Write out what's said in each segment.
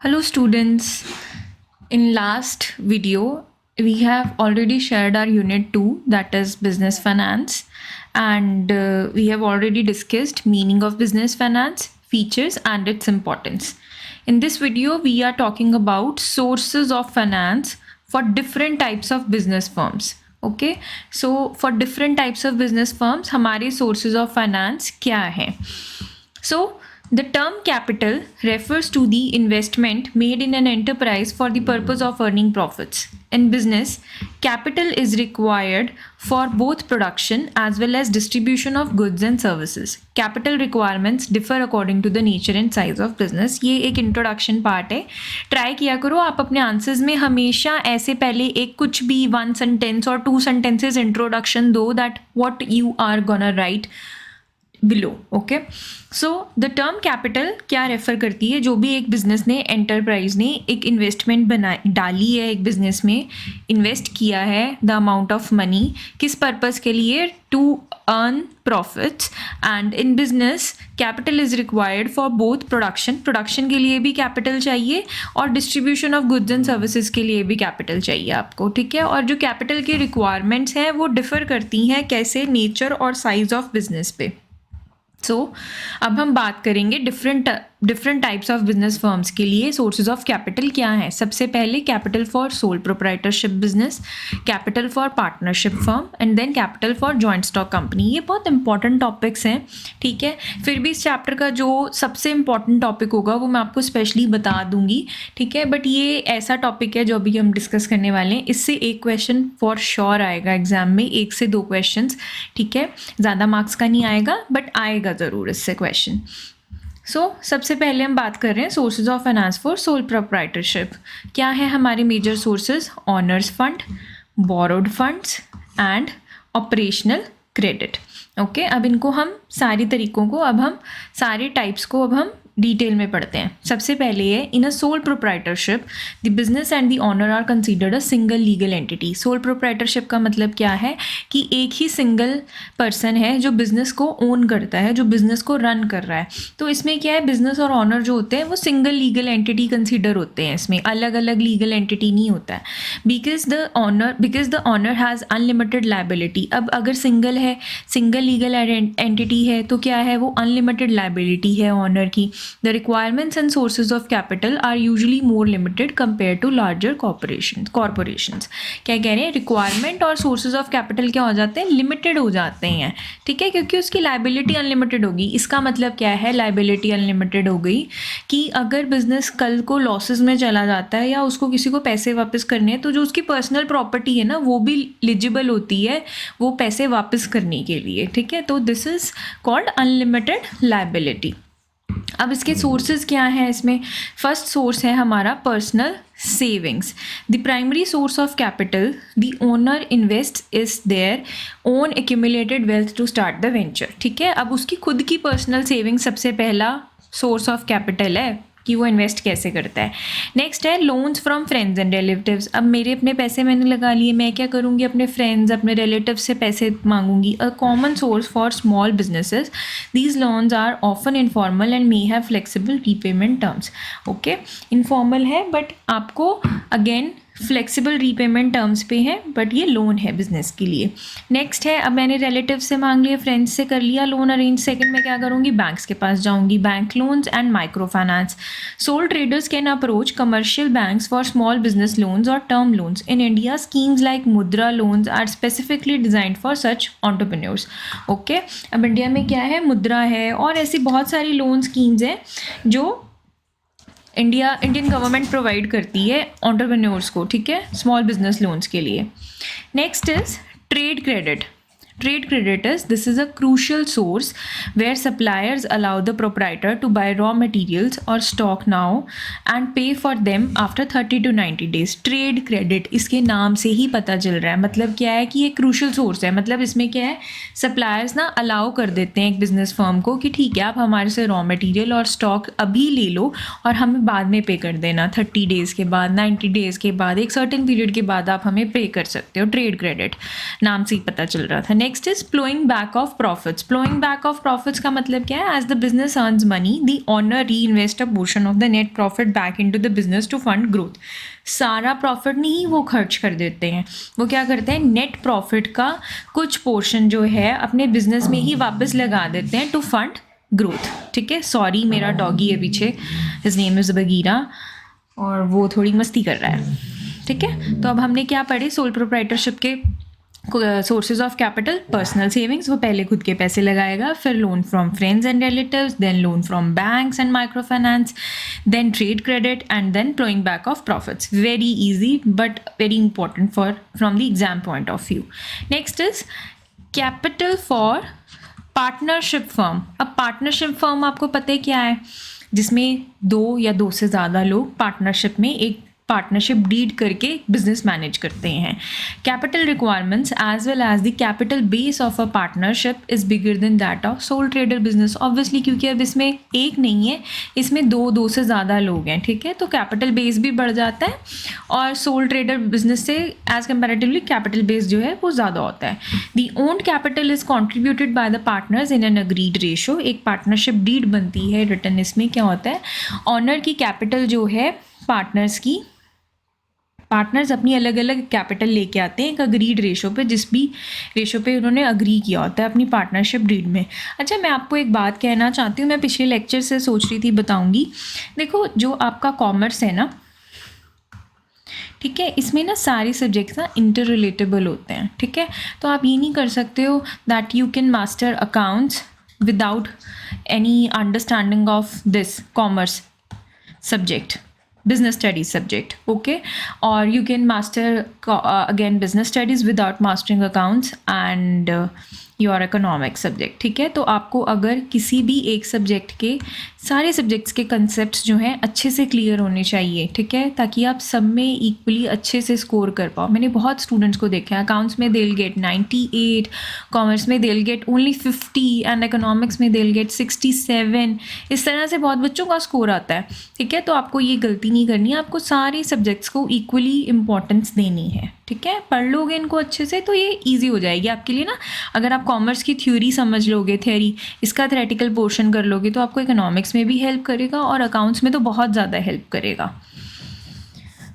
Hello students, in last video we have already shared our unit 2, that is business finance, and we have already discussed meaning of business finance, features and its importance. In this video we are talking about sources of finance for different types of business firms. Okay, so for different types of business firms हमारे sources of finance क्या हैं? So the term capital refers to the investment made in an enterprise for the purpose of earning profits. In business, capital is required for both production as well as distribution of goods and services. Capital requirements differ according to the nature and size of business. ये एक introduction part है. Try किया करो आप अपने answers में हमेशा ऐसे पहले एक कुछ भी 1 सेंटेंस और 2 सेंटेंसेस इंट्रोडक्शन दो that what you are gonna write below. Okay, so the term capital क्या रेफर करती है? जो भी एक बिजनेस ने, एंटरप्राइज ने एक इन्वेस्टमेंट डाली है, एक बिजनेस में इन्वेस्ट किया है द अमाउंट ऑफ मनी, किस पर्पज़ के लिए? To earn profits. And in business capital is required for both production के लिए भी कैपिटल चाहिए और distribution of goods and services के लिए भी कैपिटल चाहिए आपको. ठीक है, और जो कैपिटल की रिक्वायरमेंट्स हैं वो डिफ़र करती हैं कैसे? नेचर और साइज ऑफ बिजनेस पे. अब हम बात करेंगे different types of business firms के लिए सोर्सेज ऑफ कैपिटल क्या हैं. सबसे पहले capital for sole proprietorship business, capital for partnership firm and then capital for joint stock company. ये बहुत इंपॉर्टेंट टॉपिक्स हैं. ठीक है, फिर भी इस चैप्टर का जो सबसे इंपॉर्टेंट टॉपिक होगा वो मैं आपको स्पेशली बता दूंगी. ठीक है, बट ये ऐसा टॉपिक है जो अभी हम डिस्कस करने वाले हैं. इससे एक क्वेश्चन फॉर श्योर आएगा एग्जाम में, 1 से 2 क्वेश्चन. ठीक है, ज़्यादा मार्क्स का नहीं आएगा बट आएगा ज़रूर इससे क्वेश्चन. सबसे पहले हम बात कर रहे हैं sources of finance for sole proprietorship. क्या है हमारे major sources? Owners fund, borrowed funds and operational credit. Okay, अब इनको हम सारे तरीकों को, अब हम सारे टाइप्स को अब हम डिटेल में पढ़ते हैं. सबसे पहले है in a sole proprietorship the business and the owner are considered a single legal entity. Sole proprietorship का मतलब क्या है कि एक ही सिंगल पर्सन है जो बिजनेस को ओन करता है, जो बिजनेस को रन कर रहा है. तो इसमें क्या है, बिजनेस और ऑनर जो होते हैं वो सिंगल लीगल एंटिटी कंसीडर होते हैं. इसमें अलग अलग लीगल एंटिटी नहीं होता है. Because the owner has unlimited liability. अब अगर सिंगल लीगल एंटिटी है तो क्या है, वो अनलिमिटेड लायबिलिटी है ऑनर की. The requirements and sources of capital are usually more limited compared to larger corporations. क्या कह रहे हैं? रिक्वायरमेंट और सोर्सेज ऑफ कैपिटल क्या हो जाते हैं? लिमिटेड हो जाते हैं. ठीक है, क्योंकि उसकी लाइबिलिटी अनलिमिटेड होगी. इसका मतलब क्या है? लाइबिलिटी अनलिमिटेड हो गई कि अगर बिजनेस कल को लॉसेस में चला जाता है या उसको किसी को पैसे वापस करने हैं तो जो उसकी पर्सनल प्रॉपर्टी है ना वो भी एलिजिबल होती है वो पैसे वापस करने के लिए. ठीक है, तो this is called unlimited liability. अब इसके सोर्सेज क्या हैं? इसमें फर्स्ट सोर्स है हमारा personal savings. The primary source of capital the owner invest is their own accumulated wealth to start the venture. ठीक है, अब उसकी खुद की पर्सनल सेविंग सबसे पहला सोर्स ऑफ कैपिटल है कि वो इन्वेस्ट कैसे करता है. नेक्स्ट है loans from friends and relatives. अब मेरे अपने पैसे मैंने लगा लिए, मैं क्या करूँगी? अपने फ्रेंड्स, अपने रिलेटिव से पैसे मांगूंगी. A common source for small businesses. These loans are often informal and may have flexible repayment terms. Okay, informal है बट आपको अगेन फ्लेक्सिबल रीपेमेंट टर्म्स पे है, बट ये लोन है बिजनेस के लिए. नेक्स्ट है, अब मैंने रिलेटिव से मांग लिया, फ्रेंड्स से कर लिया लोन अरेंज. सेकंड में क्या करूँगी? बैंक्स के पास जाऊँगी. Bank loans and micro finance. Sole traders can approach commercial banks for small business loans और term loans. In India schemes like Mudra loans are specifically designed for such entrepreneurs. Okay, अब India में क्या है? मुद्रा है और ऐसी बहुत सारी लोन स्कीम्स हैं जो इंडियन गवर्नमेंट प्रोवाइड करती है एंटरप्रेन्योर्स को. ठीक है, स्मॉल बिजनेस लोन्स के लिए. Next is trade credit. Trade creditors, this is a crucial source where suppliers allow the proprietor to buy raw materials or stock now and pay for them after 30 to 90 days. Trade credit इसके नाम से ही पता चल रहा है. मतलब क्या है कि ये crucial source है. मतलब इसमें क्या है, suppliers ना allow कर देते हैं एक business firm को कि ठीक है आप हमारे से raw material और stock अभी ले लो और हमें बाद में पे कर देना. 30 days के बाद, 90 days के बाद, एक certain period के बाद आप हमें पे कर सकते हो. Trade credit नाम से ही पता चल रहा था. Next is ploughing back of profits. Ploughing back of profits का मतलब क्या है? As the business earns money the owner reinvest a portion of the net profit back into the business to fund growth. सारा profit नहीं वो खर्च कर देते हैं, वो क्या करते हैं, नेट प्रॉफिट का कुछ पोर्शन जो है अपने बिजनेस में ही वापस लगा देते हैं टू फंड ग्रोथ. ठीक है, सॉरी मेरा डॉगी है पीछे, हिज नेम इज़ बगीरा और वो थोड़ी मस्ती कर रहा है. ठीक है, तो अब हमने क्या पढ़े, सोल प्रोप्राइटरशिप के sources of capital. Personal savings, वो पहले खुद के पैसे लगाएगा, फिर loan from friends and relatives, then loan from banks and micro finance, then trade credit and then ploughing back of profits. Very easy but very important for from the exam point of view. Next is capital for partnership firm. अब partnership firm आपको पता है क्या है, जिसमें 2 या 2 से ज़्यादा लोग पार्टनरशिप में एक पार्टनरशिप डीड करके बिजनेस मैनेज करते हैं. Capital requirements as well as the capital base of a partnership is bigger than that of sole trader business. Obviously क्योंकि अब इसमें एक नहीं है, इसमें 2 से ज़्यादा लोग हैं. ठीक है, तो कैपिटल बेस भी बढ़ जाता है और सोल ट्रेडर बिजनेस से एज कंपेरेटिवली कैपिटल बेस जो है वो ज़्यादा होता है. The owned capital is contributed by the partners in an agreed ratio. एक पार्टनरशिप डीड बनती है रिटर्न. इसमें क्या होता है, ऑनर की कैपिटल जो है पार्टनर्स अपनी अलग अलग कैपिटल लेके आते हैं एक अग्रीड रेशो पे, जिस भी रेशो पे उन्होंने अग्री किया होता है अपनी पार्टनरशिप डीड में. अच्छा, मैं आपको एक बात कहना चाहती हूँ, मैं पिछले लेक्चर से सोच रही थी बताऊँगी. देखो, जो आपका कॉमर्स है ना, ठीक है, इसमें ना सारे सब्जेक्ट्स ना इंटर रिलेटेबल होते हैं. ठीक है, तो आप ये नहीं कर सकते हो that you can master accounts without any understanding of this commerce subject, business studies subject. Okay, or you can master again business studies without mastering accounts and your economic subject. ठीक है, तो आपको अगर किसी भी एक सब्जेक्ट के सारे सब्जेक्ट्स के कंसेप्ट्स जो हैं अच्छे से क्लियर होने चाहिए. ठीक है, ताकि आप सब में इक्वली अच्छे से स्कोर कर पाओ. मैंने बहुत स्टूडेंट्स को देखा है, अकाउंट्स में दे विल गेट 98, कॉमर्स में they will get only 50 and economics में दे विल गेट 67. इस तरह से बहुत बच्चों का स्कोर आता है. ठीक है, तो आपको ये गलती नहीं करनी है, आपको सारे सब्जेक्ट्स को इक्वली इंपॉर्टेंस देनी है. ठीक है, पढ़ लोगे इनको अच्छे से तो ये ईजी हो जाएगी आपके लिए ना. अगर आप कॉमर्स की थ्योरी समझ लोगे, थ्योरी, इसका थ्योरेटिकल पोर्शन कर लोगे, तो आपको इकोनॉमिक्स में भी हेल्प करेगा और अकाउंट्स में तो बहुत ज़्यादा हेल्प करेगा.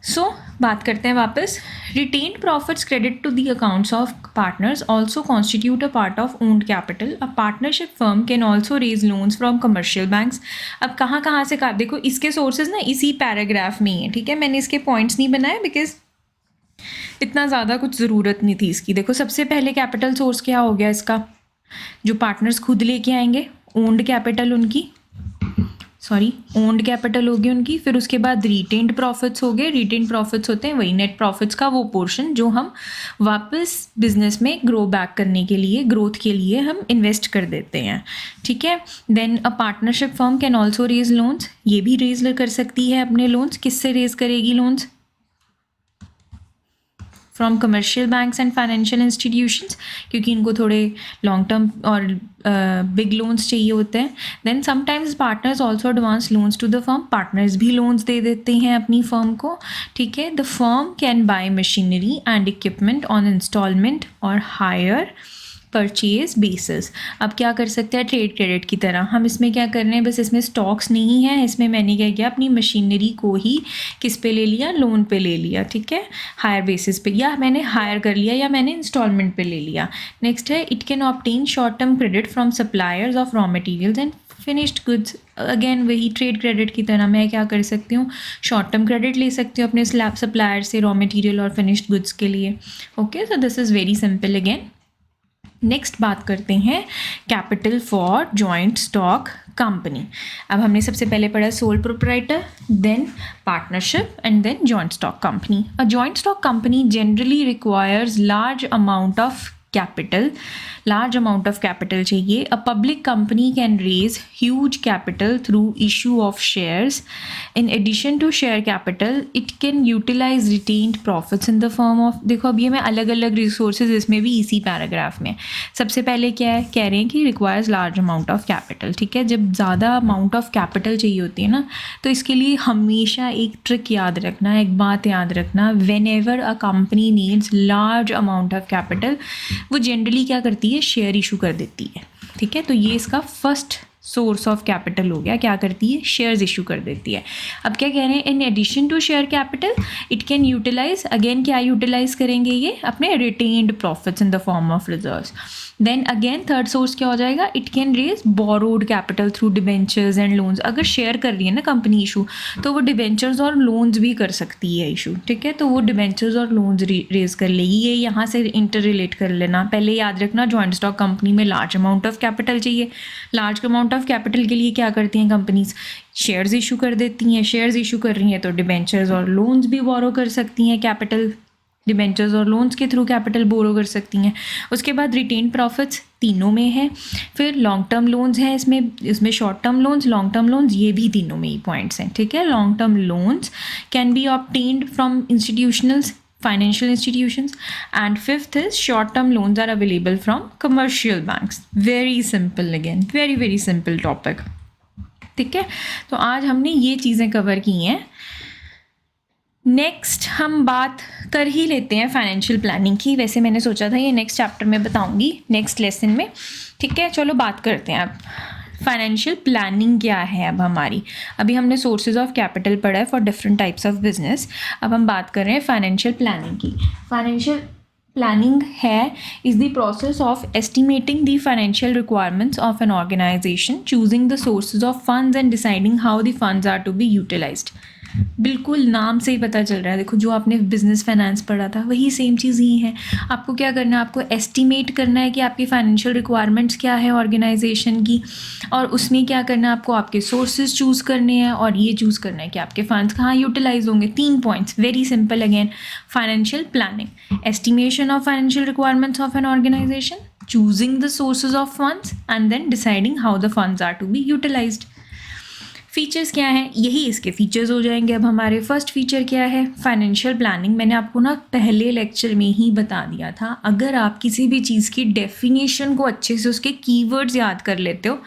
सो बात करते हैं वापस. Retained profits credit to the accounts of partners also constitute a part of owned capital. A partnership firm can also raise loans from commercial banks. अब कहाँ से देखो, इसके सोर्सेज ना इसी पैराग्राफ में ही है. ठीक है, मैंने इसके पॉइंट्स नहीं बनाए बिकॉज इतना ज़्यादा कुछ ज़रूरत नहीं थी इसकी. देखो, सबसे पहले कैपिटल सोर्स क्या हो गया इसका, जो पार्टनर्स खुद लेके आएंगे, ओन्ड कैपिटल होगी उनकी. फिर उसके बाद रिटेन्ड प्रॉफिट्स हो गए. रिटेन्ड प्रॉफिट्स होते हैं वही नेट प्रॉफिट्स का वो पोर्शन जो हम वापस बिजनेस में ग्रो बैक करने के लिए, ग्रोथ के लिए हम इन्वेस्ट कर देते हैं. ठीक है, then a partnership firm can also raise loans. ये भी रेज कर सकती है अपने लोन्स. किससे रेज करेगी loans? From commercial banks and financial institutions, क्योंकि इनको थोड़े लॉन्ग टर्म और बिग लोन्स चाहिए होते हैं. Then sometimes partners also advance loans to the firm. Partners भी लोन्स दे देते हैं अपनी फर्म को. ठीक है, the firm can buy machinery and equipment on instalment और हायर परचेज बेसिस. अब क्या कर सकते हैं, ट्रेड क्रेडिट की तरह हम इसमें क्या कर रहे हैं, बस इसमें स्टॉक्स नहीं है, इसमें मैंने क्या किया, अपनी मशीनरी को ही किस पे ले लिया, लोन पे ले लिया. ठीक है, हायर बेसिस पे, या मैंने हायर कर लिया या मैंने इंस्टॉलमेंट पे ले लिया. नेक्स्ट है, it can obtain short term credit from suppliers of raw materials and finished goods. Again वही ट्रेड क्रेडिट की तरह मैं क्या कर सकती हूँ, शॉर्ट टर्म क्रेडिट ले सकती हूँ अपने स्लैब सप्लायर से रॉ मटेरियल और फिनिश्ड गुड्स के लिए. Okay, so this is very simple. Again next बात करते हैं capital for joint stock company. अब हमने सबसे पहले पढ़ा sole proprietor, then partnership and then joint stock company. A joint stock company generally requires large amount of capital चाहिए. A public company can raise huge capital through issue of shares. In addition to share capital it can utilise retained profits in the form of. देखो, अब ये मैं अलग अलग resources इसमें भी इसी पैराग्राफ में. सबसे पहले क्या है, कह रहे हैं कि requires large amount of capital. ठीक है, जब ज़्यादा अमाउंट ऑफ कैपिटल चाहिए होती है ना, तो इसके लिए हमेशा एक ट्रिक याद रखना, एक बात याद रखना, when ever a company needs large amount of capital वो जनरली क्या करती है, शेयर इशू कर देती है। ठीक है, तो ये इसका फर्स्ट सोर्स ऑफ कैपिटल हो गया। क्या करती है, शेयर्स इशू कर देती है। अब क्या कह रहे हैं, in addition to share capital it can utilise, again क्या यूटिलाइज करेंगे ये, अपने retained profits in the form of reserves. Then again third source क्या हो जाएगा, it can raise borrowed capital through debentures and loans. अगर शेयर कर रही है ना कंपनी इशू, तो वो डिबेंचर्स और लोन्स भी कर सकती है इशू। ठीक है, तो वो डिबेंचर्स और लोन्स रेज कर लेगी। ये यहाँ से इंटर रिलेट कर लेना। पहले याद रखना, जॉइंट स्टॉक कंपनी में लार्ज अमाउंट ऑफ कैपिटल चाहिए। लार्ज अमाउंट ऑफ कैपिटल के लिए क्या करती हैं कंपनीज, शेयर्स इशू कर देती हैं। शेयर्स इशू कर रही हैं तो डिबेंचर्स और लोन्स भी बोरो कर सकती हैं, कैपिटल डिबेंचर्स और लोन्स के थ्रू कैपिटल बोरो कर सकती हैं। उसके बाद रिटेन प्रॉफिट्स तीनों में है। फिर लॉन्ग टर्म लोन्स हैं इसमें short term loans, long term loans, ये भी तीनों में ही पॉइंट्स हैं। ठीक है, long term loans can be obtained from institutionals, financial institutions, and fifth is short term loans are available from commercial banks. Very simple, again very simple topic. ठीक है, तो आज हमने ये चीज़ें कवर की हैं। नेक्स्ट हम बात कर ही लेते हैं फाइनेंशियल प्लानिंग की। वैसे मैंने सोचा था ये नेक्स्ट चैप्टर में बताऊंगी, नेक्स्ट लेसन में। ठीक है, चलो बात करते हैं अब फाइनेंशियल प्लानिंग क्या है। अब हमारी अभी हमने सोर्सेज ऑफ कैपिटल पढ़ा है for different types of business. अब हम बात कर रहे हैं फाइनेंशियल प्लानिंग की। फाइनेंशियल प्लानिंग है is the process of estimating the financial requirements of an organisation, choosing the sources of funds and deciding how the funds are to be utilised. बिल्कुल नाम से ही पता चल रहा है, देखो जो आपने बिजनेस फाइनेंस पढ़ा था वही सेम चीज़ ही है। आपको क्या करना है, आपको एस्टिमेट करना है कि आपकी फाइनेंशियल रिक्वायरमेंट्स क्या है ऑर्गेनाइजेशन की, और उसमें क्या करना है, आपको आपके सोर्सेज चूज़ करने हैं और ये चूज़ करना है कि आपके फंड्स कहाँ यूटिलाइज होंगे। 3 points, very simple. Again financial planning, estimation of financial requirements of an organisation, choosing the sources of funds and then deciding how the funds are to be utilised. Features क्या हैं, यही इसके features हो जाएंगे। अब हमारे first feature क्या है, फाइनेंशियल प्लानिंग। मैंने आपको ना पहले लेक्चर में ही बता दिया था, अगर आप किसी भी चीज़ की डेफिनेशन को अच्छे से, उसके कीवर्ड्स याद कर लेते हो,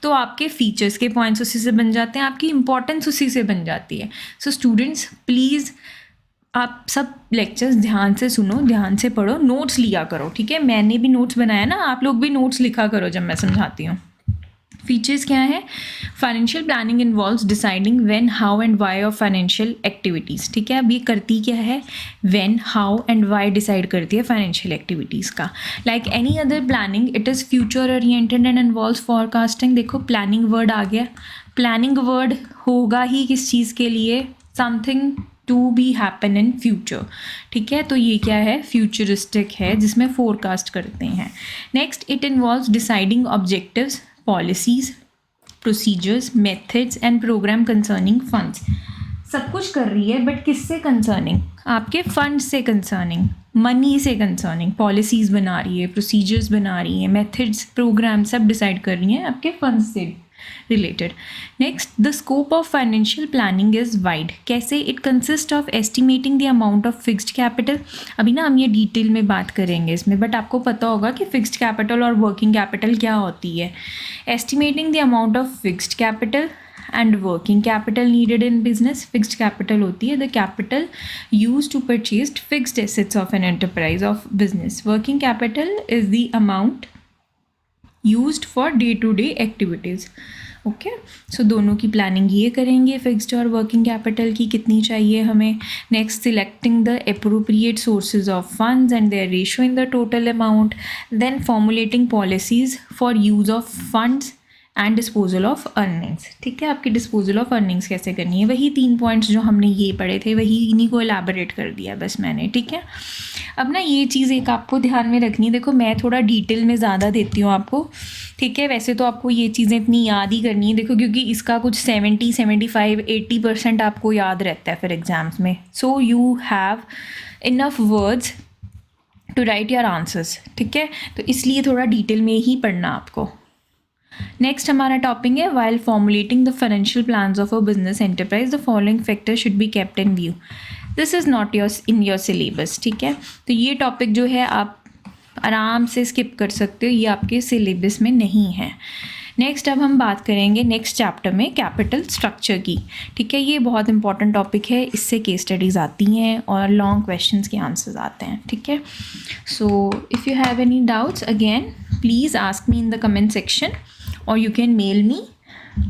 तो आपके फीचर्स के पॉइंट्स उसी से बन जाते हैं, आपकी इंपॉर्टेंस उसी से बन जाती है। सो स्टूडेंट्स प्लीज़ आप सब लेक्चर्स ध्यान से सुनो, ध्यान से पढ़ो, नोट्स लिया करो। ठीक है, मैंने भी नोट्स बनाया ना, आप लोग भी नोट्स लिखा करो जब मैं समझाती हूँ। फीचर्स क्या है, financial planning involves deciding when, how and why of financial activities. ठीक है, अब ये करती क्या है, when, how and why decide करती है फाइनेंशियल एक्टिविटीज़ का। Like any other planning it is future oriented and involves forecasting. देखो प्लानिंग वर्ड आ गया, प्लानिंग वर्ड होगा ही किस चीज़ के लिए, something to be happen in future. ठीक है, तो ये क्या है, फ्यूचरिस्टिक है जिसमें फोरकास्ट करते हैं। Next, it involves deciding objectives, policies, procedures, methods and programme concerning funds. सब कुछ कर रही है बट किससे कंसर्निंग, आपके फंड से कंसर्निंग, मनी से कंसर्निंग। पॉलिसीज़ बना रही है, प्रोसीजर्स बना रही है, मेथड्स, प्रोग्राम सब डिसाइड कर रही हैं आपके फंड से related. Next, the scope of financial planning is wide. कैसे, it consist of estimating the amount of fixed capital. अभी ना हम ये डिटेल में बात करेंगे इसमें, बट आपको पता होगा कि फिक्स्ड कैपिटल और वर्किंग कैपिटल क्या होती है। Estimating the amount of fixed capital and working capital needed in business. Fixed capital होती है the capital use to purchase fixed assets of an enterprise of business. Working capital is the amount used for day to day activities. Okay, so दोनों की planning ये करेंगे, fixed और working capital की कितनी चाहिए हमें। Next, selecting the appropriate sources of funds and their ratio in the total amount. Then formulating policies for use of funds and disposal of earnings. ठीक है, आपकी डिस्पोजल ऑफ अर्निंग्स कैसे करनी है, वही 3 पॉइंट्स जो हमने ये पढ़े थे, वही इन्हीं को एलैबोरेट कर दिया बस मैंने। ठीक है, अब ना ये चीज़ एक आपको ध्यान में रखनी है। देखो मैं थोड़ा डिटेल में ज़्यादा देती हूँ आपको। ठीक है, वैसे तो आपको ये चीज़ें इतनी याद ही करनी है, देखो क्योंकि इसका कुछ 70, 75, 80% आपको याद रहता है फिर एग्ज़ाम्स में। So you have enough words to write your answers. ठीक है, तो इसलिए थोड़ा डिटेल में ही पढ़ना आपको। नेक्स्ट हमारा टॉपिक है, while formulating the financial plans of a business enterprise the following factor should be kept in view. This is not in your syllabus. ठीक है, तो ये टॉपिक जो है आप आराम से स्किप कर सकते हो, ये आपके सिलेबस में नहीं है। नेक्स्ट अब हम बात करेंगे नेक्स्ट चैप्टर में कैपिटल स्ट्रक्चर की, ठीक है। ये बहुत इंपॉर्टेंट टॉपिक है, इससे केस स्टडीज़ आती हैं और लॉन्ग क्वेश्चंस के आंसर्स आते हैं, ठीक है। So if you have any doubts again please ask me in the comment section, or you can mail me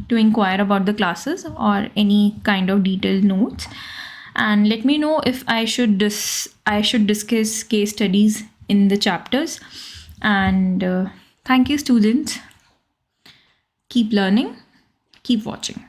to inquire about the classes or any kind of detailed notes, and let me know if I should discuss case studies in the chapters. And thank you students, keep learning, keep watching.